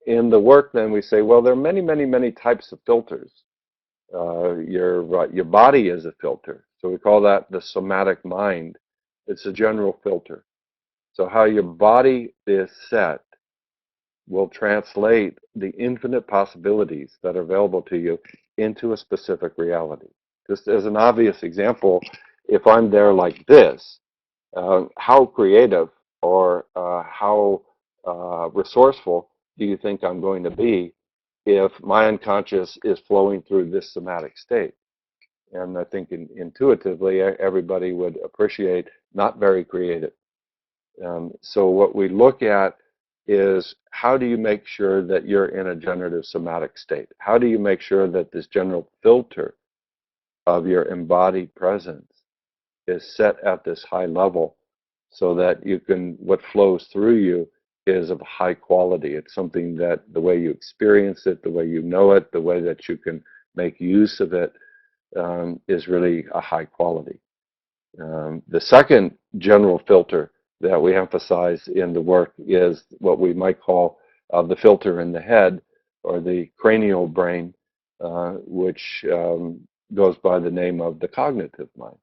in the work, then we say, well, there are many, many, many types of filters. Your body is a filter, so we call that the somatic mind. It's a general filter. So how your body is set will translate the infinite possibilities that are available to you into a specific reality. Just as an obvious example, if I'm there like this, how creative or how resourceful do you think I'm going to be if my unconscious is flowing through this somatic state? And I think intuitively, everybody would appreciate not very creative. So what we look at is how do you make sure that you're in a generative somatic state? How do you make sure that this general filter of your embodied presence is set at this high level so that you can, what flows through you is of high quality. It's something that the way you experience it, the way you know it, the way that you can make use of it is really a high quality. The second general filter that we emphasize in the work is what we might call the filter in the head or the cranial brain, which goes by the name of the cognitive mind.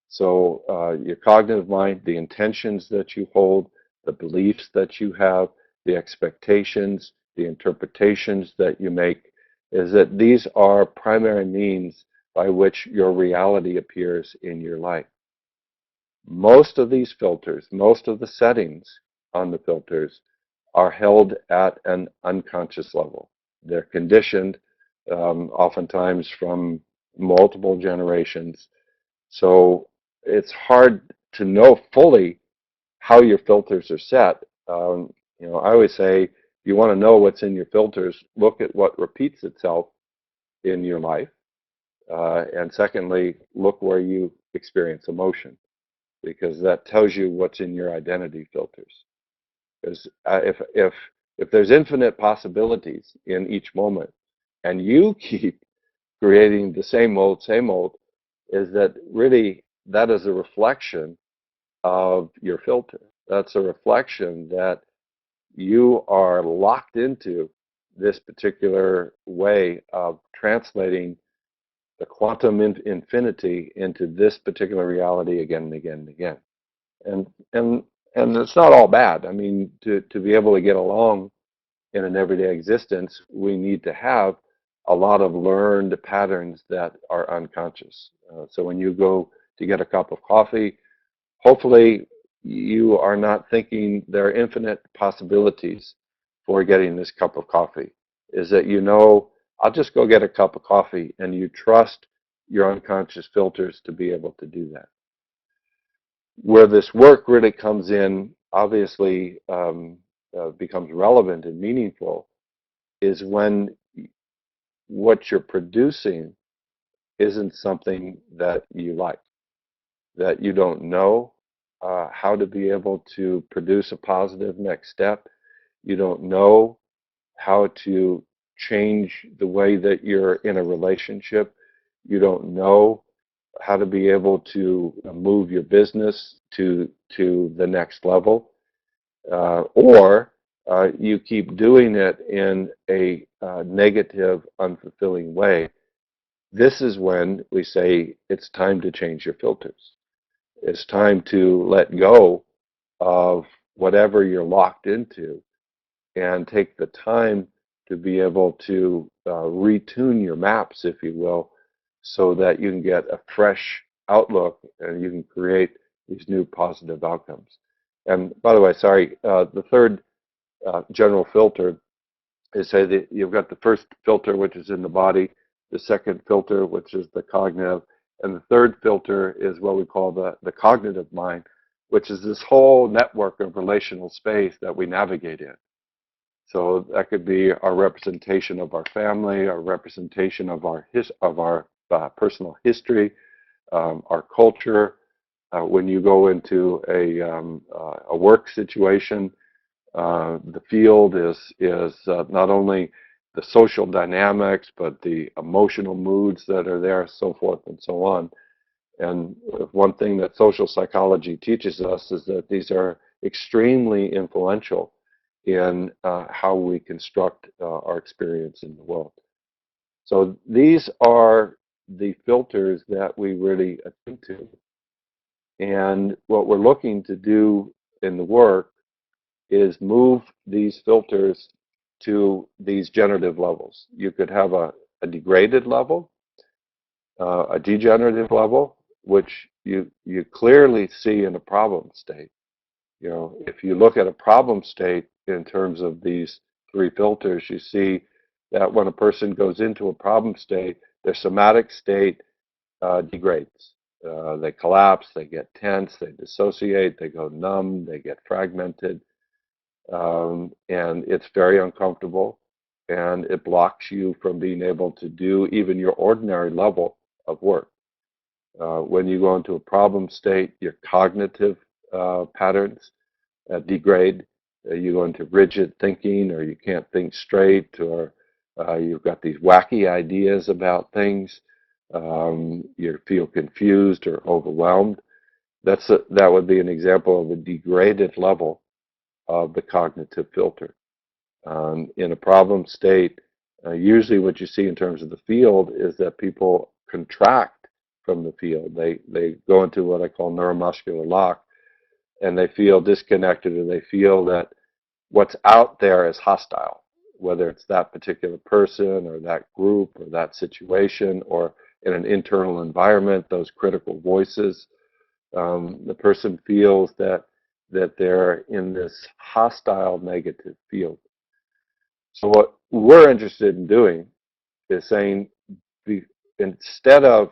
So your cognitive mind, the intentions that you hold, the beliefs that you have, the expectations, the interpretations that you make, is that these are primary means by which your reality appears in your life. Most of these filters, most of the settings on the filters are held at an unconscious level. They're conditioned, oftentimes from multiple generations. So it's hard to know fully how your filters are set. I always say, if you want to know what's in your filters, look at what repeats itself in your life. And secondly, look where you experience emotion, because that tells you what's in your identity filters. Because if there's infinite possibilities in each moment, and you keep creating the same old, is that really that is a reflection of your filter. That's a reflection that you are locked into this particular way of translating the quantum infinity into this particular reality again and again and again. And and and it's not all bad. I mean, to be able to get along in an everyday existence, we need to have a lot of learned patterns that are unconscious. So when you go to get a cup of coffee, hopefully you are not thinking there are infinite possibilities for getting this cup of coffee. Is that I'll just go get a cup of coffee, and you trust your unconscious filters to be able to do that. Where this work really comes in, obviously becomes relevant and meaningful, is when what you're producing isn't something that you like, that you don't know how to be able to produce a positive next step. You don't know how to change the way that you're in a relationship. You don't know how to be able to move your business to the next level, or you keep doing it in a negative, unfulfilling way. This is when we say it's time to change your filters. It's time to let go of whatever you're locked into and take the time to be able to retune your maps, if you will, so that you can get a fresh outlook and you can create these new positive outcomes. And by the way, sorry, the third general filter is, say that you've got the first filter, which is in the body, the second filter, which is the cognitive, and the third filter is what we call the cognitive mind, which is this whole network of relational space that we navigate in. So that could be our representation of our family, our representation of our personal history, our culture. When you go into a work situation, the field is not only the social dynamics, but the emotional moods that are there, so forth and so on. And one thing that social psychology teaches us is that these are extremely influential in how we construct our experience in the world. So these are the filters that we really attend to. And what we're looking to do in the work is move these filters to these generative levels. You could have a degraded level, a degenerative level, which you clearly see in a problem state. You know, if you look at a problem state in terms of these three filters, you see that when a person goes into a problem state, their somatic state degrades. They collapse, they get tense, they dissociate, they go numb, they get fragmented, and it's very uncomfortable, and it blocks you from being able to do even your ordinary level of work. When you go into a problem state, your cognitive patterns degrade. You go into rigid thinking, or you can't think straight, or you've got these wacky ideas about things. You feel confused or overwhelmed. That would be an example of a degraded level of the cognitive filter. In a problem state, usually what you see in terms of the field is that people contract from the field. They go into what I call neuromuscular lock, and they feel disconnected, or they feel that what's out there is hostile, whether it's that particular person or that group or that situation, or in an internal environment, those critical voices. The person feels that they're in this hostile negative field. So what we're interested in doing is saying, instead of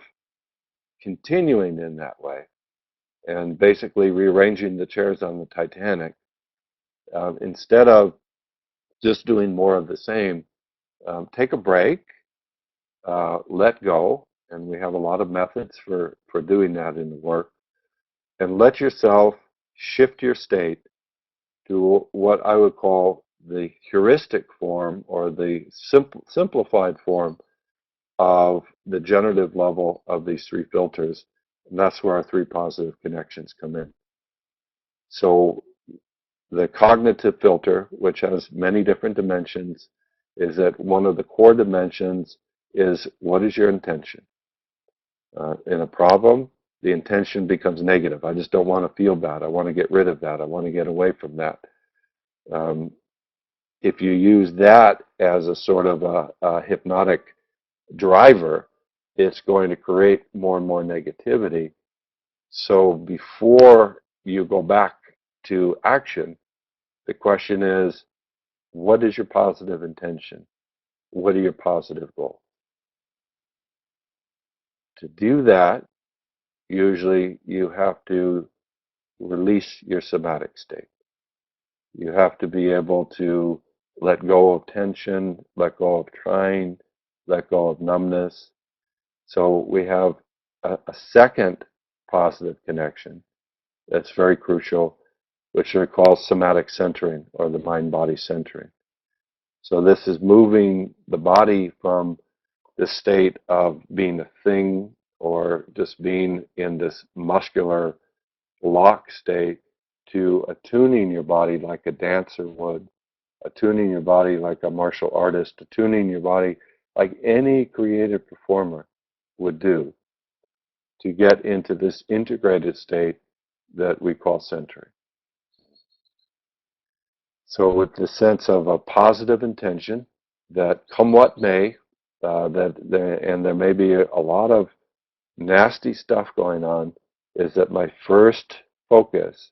continuing in that way and basically rearranging the chairs on the Titanic, instead of just doing more of the same, take a break, let go, and we have a lot of methods for doing that in the work, and let yourself shift your state to what I would call the heuristic form, or the simplified form of the generative level of these three filters. And that's where our three positive connections come in. So the cognitive filter, which has many different dimensions, is that one of the core dimensions is, what is your intention? In a problem, the intention becomes negative. I just don't want to feel bad. I want to get rid of that. I want to get away from that. If you use that as a sort of a hypnotic driver, it's going to create more and more negativity. So before you go back to action, the question is, what is your positive intention? What are your positive goals? To do that, usually you have to release your somatic state. You have to be able to let go of tension, let go of trying, let go of numbness. So we have a second positive connection that's very crucial, which are called somatic centering, or the mind-body centering. So this is moving the body from the state of being a thing, or just being in this muscular lock state, to attuning your body like a dancer would, attuning your body like a martial artist, attuning your body like any creative performer would do, to get into this integrated state that we call centering. So with the sense of a positive intention, that come what may, and there may be a lot of nasty stuff going on, is that my first focus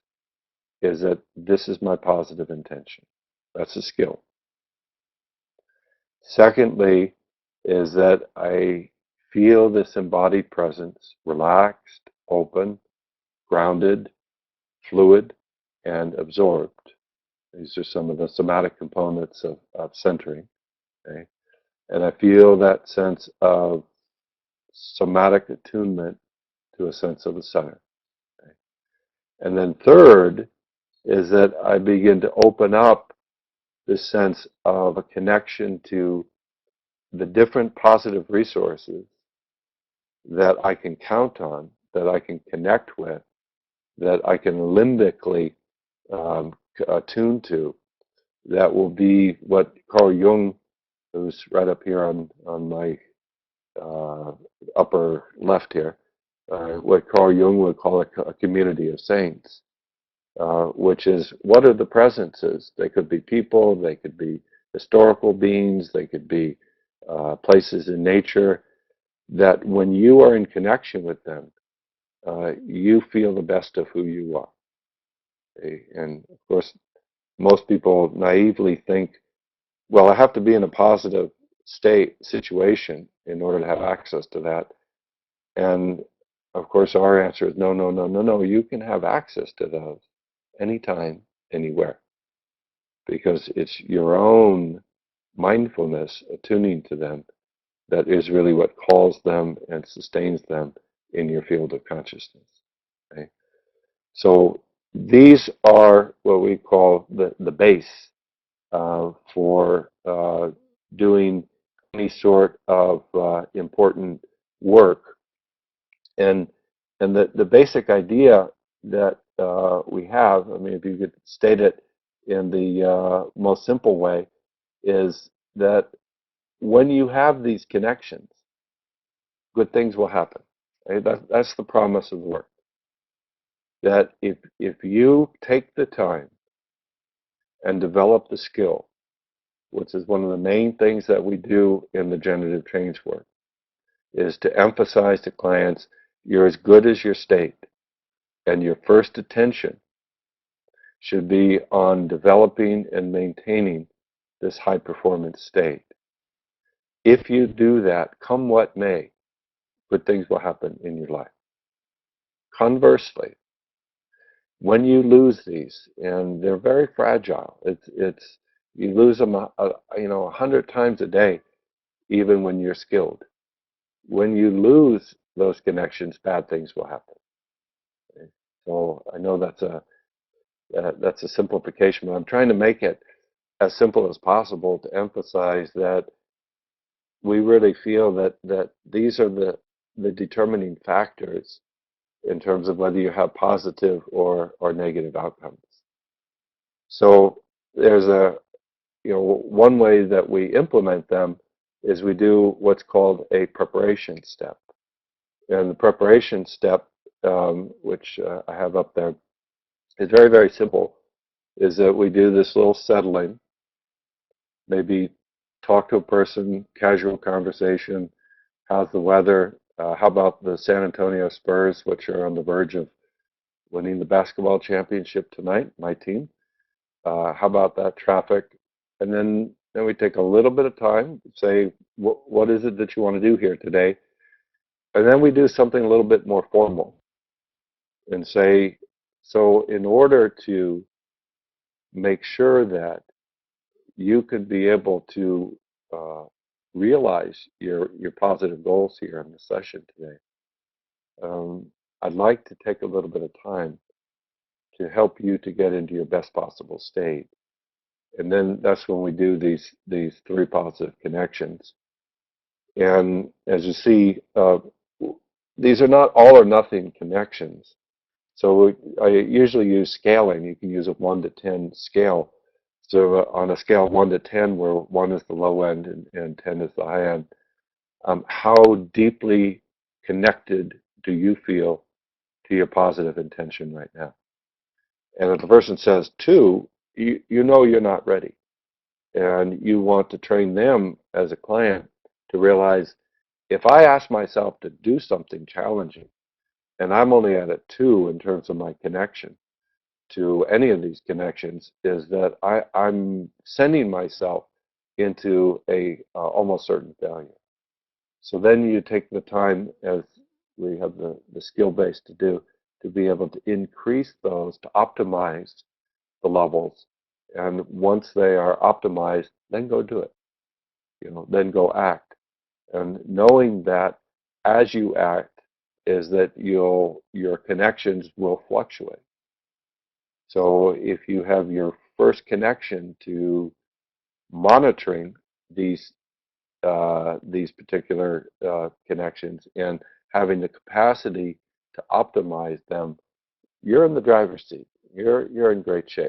is that this is my positive intention. That's a skill. Secondly, is that I feel this embodied presence, relaxed, open, grounded, fluid, and absorbed. These are some of the somatic components of centering. Okay? And I feel that sense of somatic attunement to a sense of the center. Okay? And then third is that I begin to open up this sense of a connection to the different positive resources that I can count on, that I can connect with, that I can limbically attune to, that will be what Carl Jung, who's right up here on my uh, upper left here, what Carl Jung would call a community of saints, which is what are the presences? They could be people, they could be historical beings, they could be places in nature that when you are in connection with them, you feel the best of who you are. Okay? And of course, most people naively think, well, I have to be in a positive state situation in order to have access to that. And of course, our answer is no, no, no, no, no. You can have access to those anytime, anywhere, because it's your own mindfulness attuning to them that is really what calls them and sustains them in your field of consciousness. Okay? So these are what we call the base for doing any sort of important work. And the basic idea that we have, I mean, if you could state it in the most simple way, is that when you have these connections, good things will happen. Right? That's the promise of the work. That if you take the time and develop the skill, which is one of the main things that we do in the generative change work, is to emphasize to clients you're as good as your state, and your first attention should be on developing and maintaining this high performance state. If you do that, come what may, good things will happen in your life. Conversely, when you lose these, and they're very fragile, it's you lose them, 100 times a day, even when you're skilled. When you lose those connections, bad things will happen. Okay? So I know that's a simplification, but I'm trying to make it as simple as possible to emphasize that we really feel that these are the determining factors in terms of whether you have positive or negative outcomes. So there's one way that we implement them is we do what's called a preparation step. And the preparation step, which I have up there, is very, very simple, is that we do this little settling, maybe talk to a person, casual conversation, how's the weather, how about the San Antonio Spurs, which are on the verge of winning the basketball championship tonight, my team. How about that traffic? And then we take a little bit of time, say, what is it that you want to do here today? And then we do something a little bit more formal and say, so in order to make sure that you can be able to uh, realize your positive goals here in the session today, um, I'd like to take a little bit of time to help you to get into your best possible state. And then that's when we do these three positive connections. And as you see, these are not all or nothing connections. So I usually use scaling. You can use a 1 to 10 scale. So on a scale of 1 to 10, where 1 is the low end and 10 is the high end, how deeply connected do you feel to your positive intention right now? And if the person says 2, you know you're not ready. And you want to train them as a client to realize if I ask myself to do something challenging and I'm only at a 2 in terms of my connection to any of these connections, is that I'm sending myself into a almost certain failure. So then you take the time, as we have the skill base to do, to be able to increase those, to optimize the levels. And once they are optimized, then go do it. Then go act. And knowing that as you act is that your connections will fluctuate. So if you have your first connection to monitoring these particular connections and having the capacity to optimize them, you're in the driver's seat. You're in great shape.